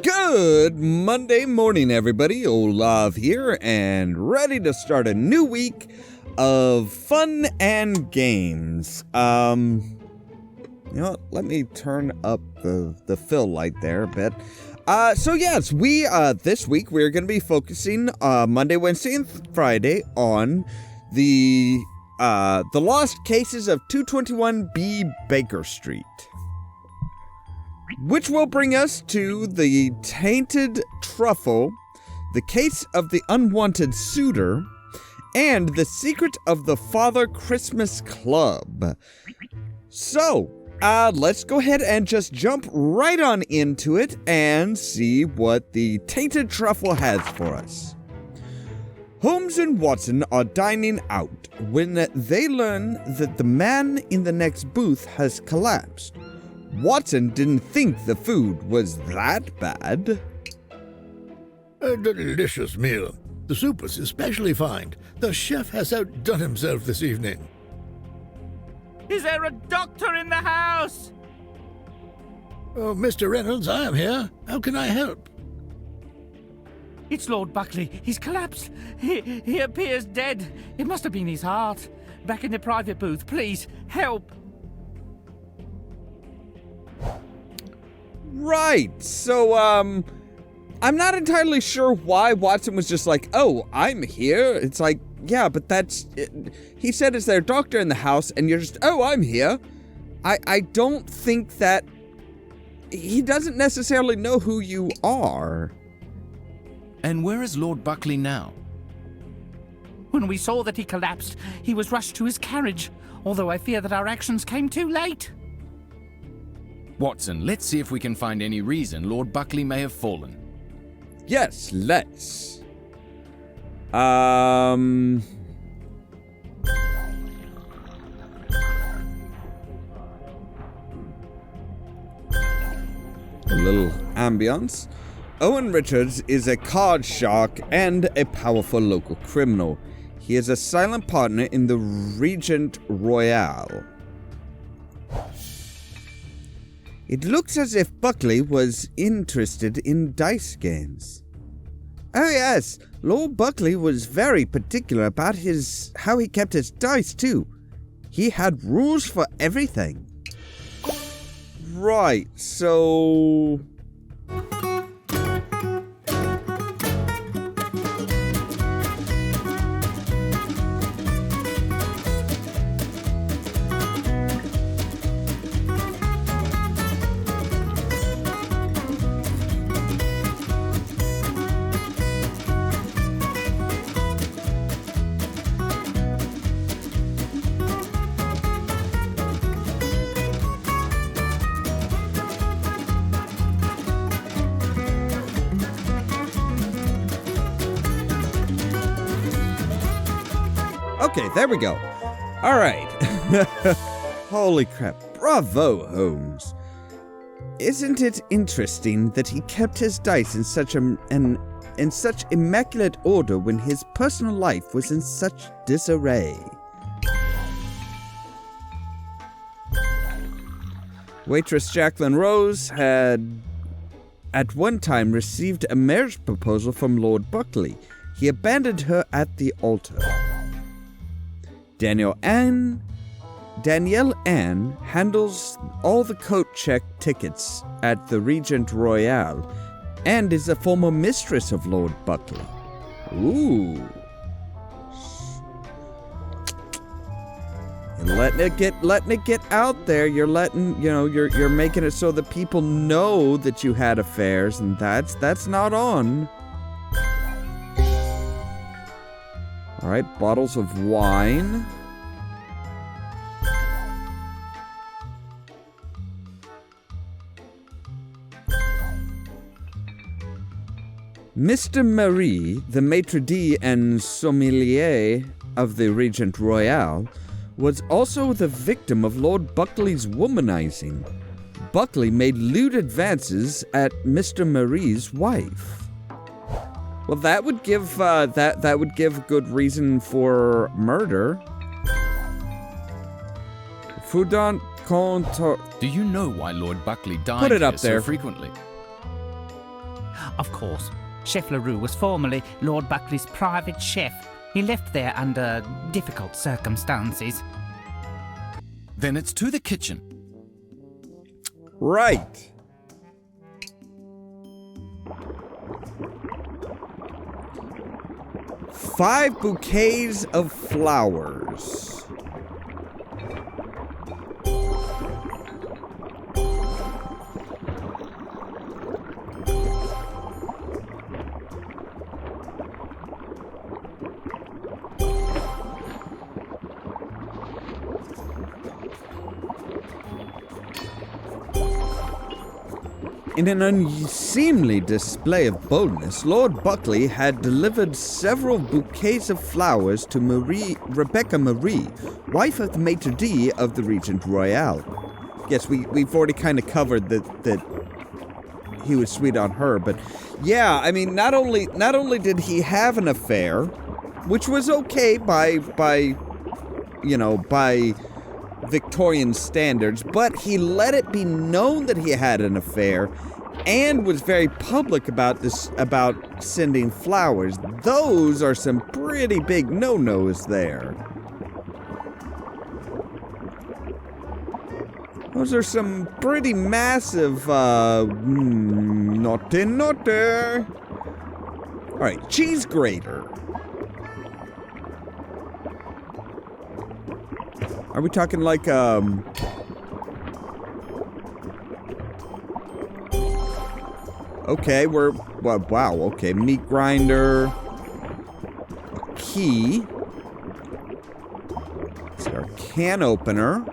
Good Monday morning, everybody. Ollamh here, and ready to start a new week of fun and games. You know what? Let me turn up the fill light there a bit. So yes, we this week we're going to be focusing Monday, Wednesday, and Friday on the lost cases of 221B Baker Street, which will bring us to the tainted truffle, the case of the unwanted suitor, and the secret of the Father Christmas Club. So, let's go ahead and just jump right on into it and see what the tainted truffle has for us. Holmes and Watson are dining out when they learn that the man in the next booth has collapsed. Watson didn't think the food was that bad. A delicious meal. The soup was especially fine. The chef has outdone himself this evening. Is there a doctor in the house? Oh, Mr. Reynolds, I am here. How can I help? It's Lord Buckley. He's collapsed. He appears dead. It must have been his heart. Back in the private booth, please, help. Right, so, I'm not entirely sure why Watson was just like, oh, I'm here. It's like, yeah, but that's, he said, is there a doctor in the house? And you're just, oh, I'm here. I don't think that, he doesn't necessarily know who you are. And where is Lord Buckley now? When we saw that he collapsed, he was rushed to his carriage, although I fear that our actions came too late. Watson, let's see if we can find any reason Lord Buckley may have fallen. Yes, let's. A little ambience. Owen Richards is a card shark and a powerful local criminal. He is a silent partner in the Regent Royale. It looks as if Buckley was interested in dice games. Oh yes, Lord Buckley was very particular about how he kept his dice too. He had rules for everything. Right, so... Okay, there we go. All right. Holy crap. Bravo, Holmes. Isn't it interesting that he kept his dice in such in such immaculate order when his personal life was in such disarray? Waitress Jacqueline Rose had at one time received a marriage proposal from Lord Buckley. He abandoned her at the altar. Danielle Ann handles all the coat check tickets at the Regent Royale and is a former mistress of Lord Buckley. Ooh. You're letting it get out there. You're letting, you're making it so that people know that you had affairs, and that's not on. All right, bottles of wine. Mr. Marie, the maitre d' and sommelier of the Regent Royale, was also the victim of Lord Buckley's womanizing. Buckley made lewd advances at Mr. Marie's wife. Well, that would give that would give good reason for murder. Foudant contre. Do you know why Lord Buckley died Put it here up there. so frequently? Of course, Chef LaRue was formerly Lord Buckley's private chef. He left there under difficult circumstances. Then it's to the kitchen. Right. Five bouquets of flowers. In an unseemly display of boldness, Lord Buckley had delivered several bouquets of flowers to Rebecca Marie, wife of the maitre d' of the Regent Royal. Yes, we've already kind of covered that he was sweet on her, but yeah, I mean, not only did he have an affair, which was okay by Victorian standards, but he let it be known that he had an affair and was very public about sending flowers. Those are some pretty big no-nos there. Those are some pretty massive, naughty. Alright, cheese grater. Are we talking like, okay, wow, okay, meat grinder, a key, it's our can opener,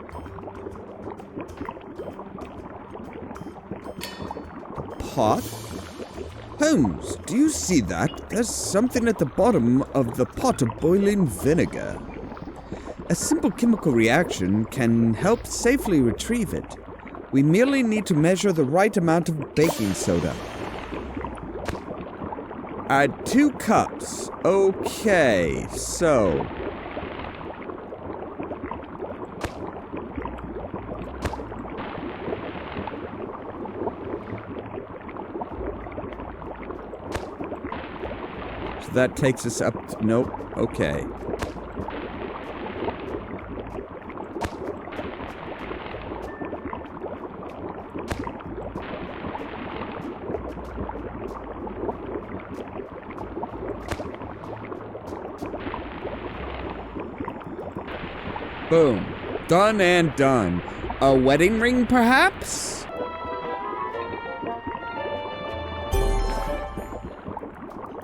a pot. Holmes, do you see that? There's something at the bottom of the pot of boiling vinegar. A simple chemical reaction can help safely retrieve it. We merely need to measure the right amount of baking soda. Add 2 cups. Okay, so... So that takes us up to... Nope. Okay. Boom. Done and done. A wedding ring, perhaps?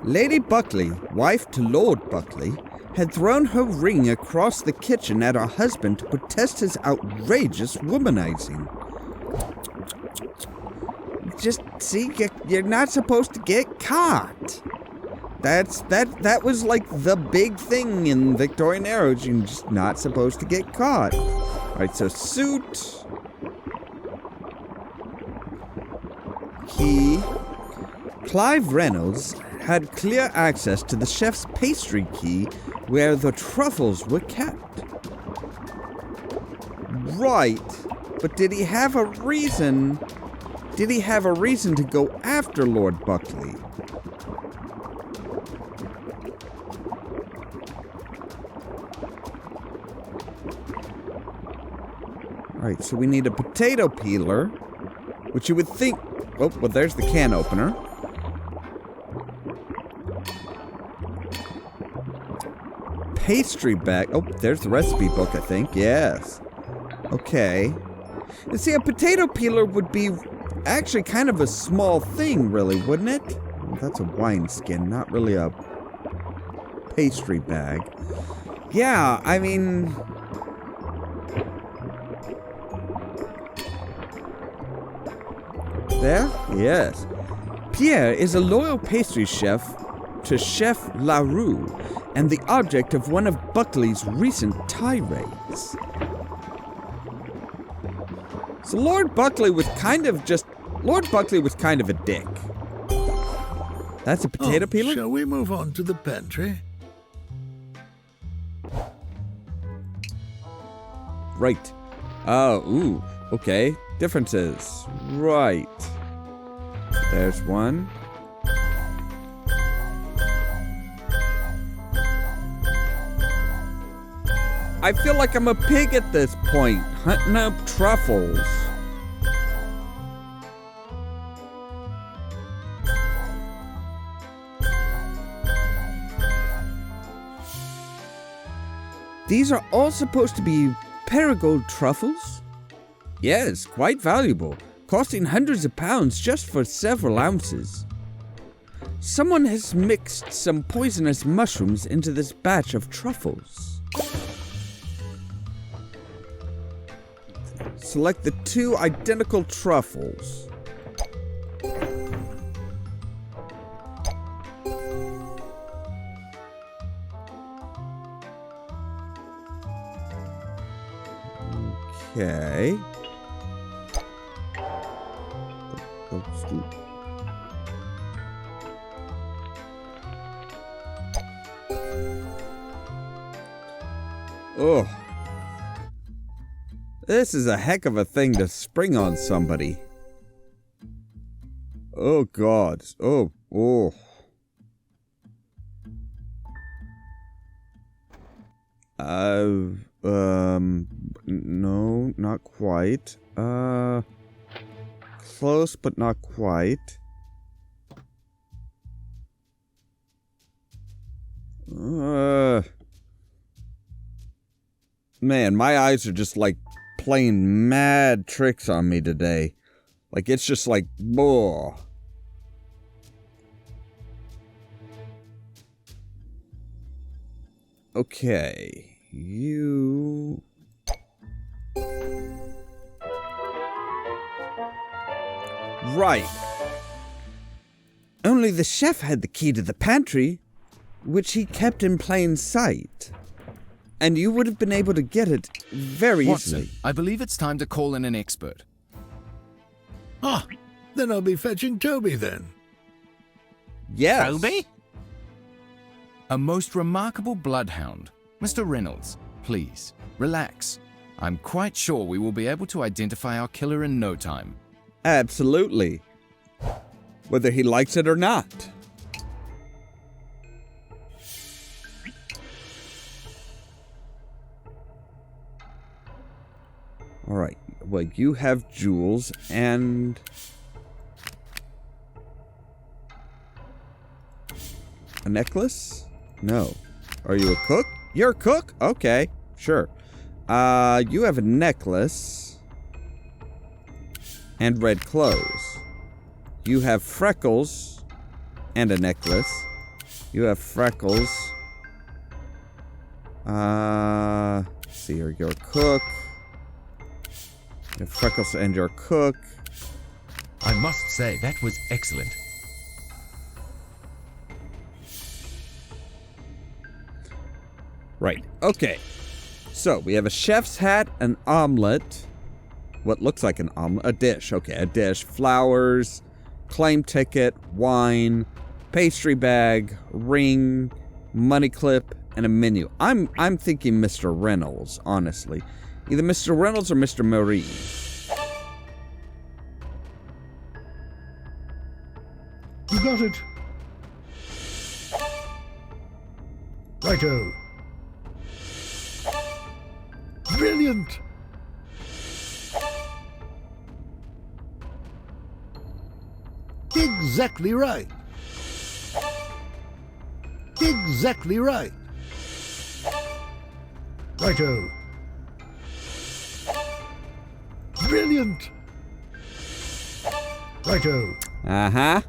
Lady Buckley, wife to Lord Buckley, had thrown her ring across the kitchen at her husband to protest his outrageous womanizing. Just see, you're not supposed to get caught. That was like the big thing in Victorian era. You're just not supposed to get caught. Alright, so suit. Key. Clive Reynolds had clear access to the chef's pastry key where the truffles were kept. Right, but did he have a reason? Did he have a reason to go after Lord Buckley? Alright, so we need a potato peeler, which you would think... Oh, well, there's the can opener. Pastry bag. Oh, there's the recipe book, I think. Yes. Okay. And see, a potato peeler would be actually kind of a small thing, really, wouldn't it? Well, that's a wineskin, not really a pastry bag. Yeah, I mean... There? Yes. Pierre is a loyal pastry chef to Chef LaRue and the object of one of Buckley's recent tirades. So Lord Buckley was kind of a dick. That's a potato peeler? Shall we move on to the pantry? Right. Okay. Differences. Right. There's one. I feel like I'm a pig at this point, hunting up truffles. These are all supposed to be Perigold truffles? Yes, quite valuable, costing hundreds of pounds just for several ounces. Someone has mixed some poisonous mushrooms into this batch of truffles. Select the 2 identical truffles. Okay. Oh. This is a heck of a thing to spring on somebody. Oh God. Oh. No, not quite. Close, but not quite. Man, my eyes are just like playing mad tricks on me today. Like, it's just like, whoa. Okay, you... Right. Only the chef had the key to the pantry, which he kept in plain sight. And you would have been able to get it very Watson, easily. I believe it's time to call in an expert. Ah, then I'll be fetching Toby then. Yes. Toby? A most remarkable bloodhound. Mr. Reynolds, please, relax. I'm quite sure we will be able to identify our killer in no time. Absolutely. Whether he likes it or not. All right. Well, you have jewels and... a necklace? No. Are you a cook? You're a cook? Okay, sure. You have a necklace and red clothes. You have freckles and a necklace. You have freckles. Let's see here. You're a cook. You have freckles and you're a cook. I must say, that was excellent. Right. Okay. So, we have a chef's hat, an omelet. What looks like an omelet. A dish. Okay, a dish. Flowers, claim ticket, wine, pastry bag, ring, money clip, and a menu. I'm thinking Mr. Reynolds, honestly. Either Mr. Reynolds or Mr. Marie. You got it. Righto. Brilliant. Exactly right. Exactly right. Righto. Brilliant. Righto. Uh-huh.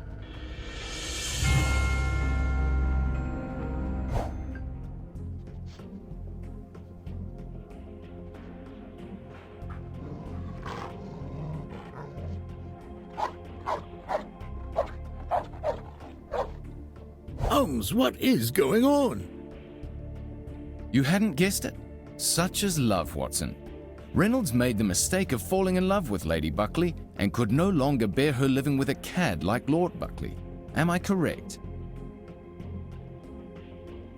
Holmes, what is going on? You hadn't guessed it? Such is love, Watson. Reynolds made the mistake of falling in love with Lady Buckley and could no longer bear her living with a cad like Lord Buckley. Am I correct?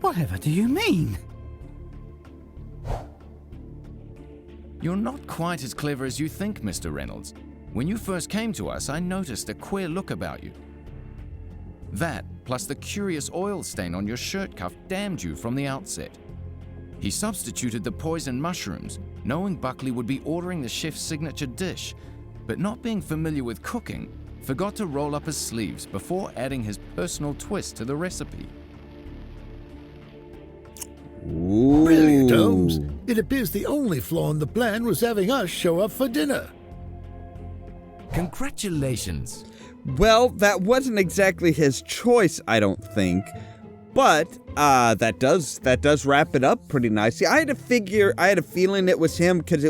Whatever do you mean? You're not quite as clever as you think, Mr. Reynolds. When you first came to us, I noticed a queer look about you. That, plus the curious oil stain on your shirt cuff, damned you from the outset. He substituted the poison mushrooms, knowing Buckley would be ordering the chef's signature dish, but not being familiar with cooking, forgot to roll up his sleeves before adding his personal twist to the recipe. Ooh. Brilliant, Holmes. It appears the only flaw in the plan was having us show up for dinner. Congratulations. Well, that wasn't exactly his choice, I don't think. But that does wrap it up pretty nicely. I had a feeling it was him because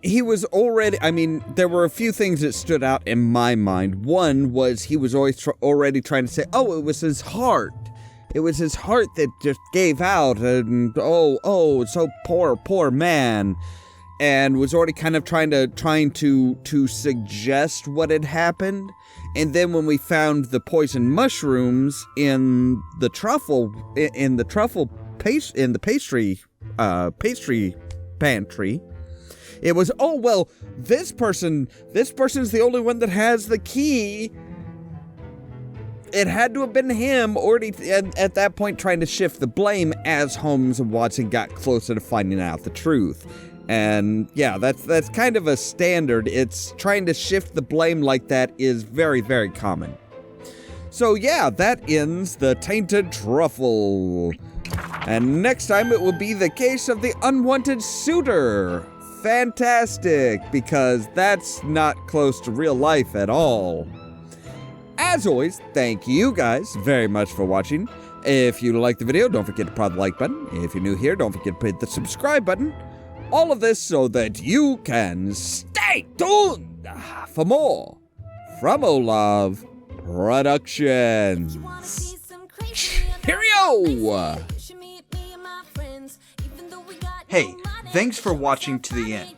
he was already, I mean, there were a few things that stood out in my mind. One was he was always already trying to say, oh, it was his heart. It was his heart that just gave out, and oh, so poor man. And was already kind of trying to suggest what had happened. And then when we found the poison mushrooms in the pastry pantry, it was, oh well, this person's the only one that has the key. It had to have been him already at that point trying to shift the blame as Holmes and Watson got closer to finding out the truth. And yeah, that's kind of a standard. It's trying to shift the blame like that is very, very common. So yeah, that ends the Tainted Truffle. And next time it will be the case of the unwanted suitor. Fantastic, because that's not close to real life at all. As always, thank you guys very much for watching. If you liked the video, don't forget to press the like button. If you're new here, don't forget to hit the subscribe button. All of this so that you can stay tuned for more from Ollamh Productions. Cheerio! Hey, thanks for watching to the end.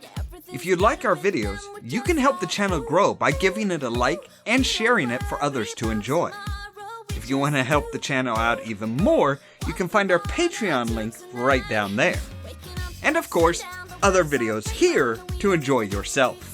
If you like our videos, you can help the channel grow by giving it a like and sharing it for others to enjoy. If you want to help the channel out even more, you can find our Patreon link right down there. And of course, other videos here to enjoy yourself.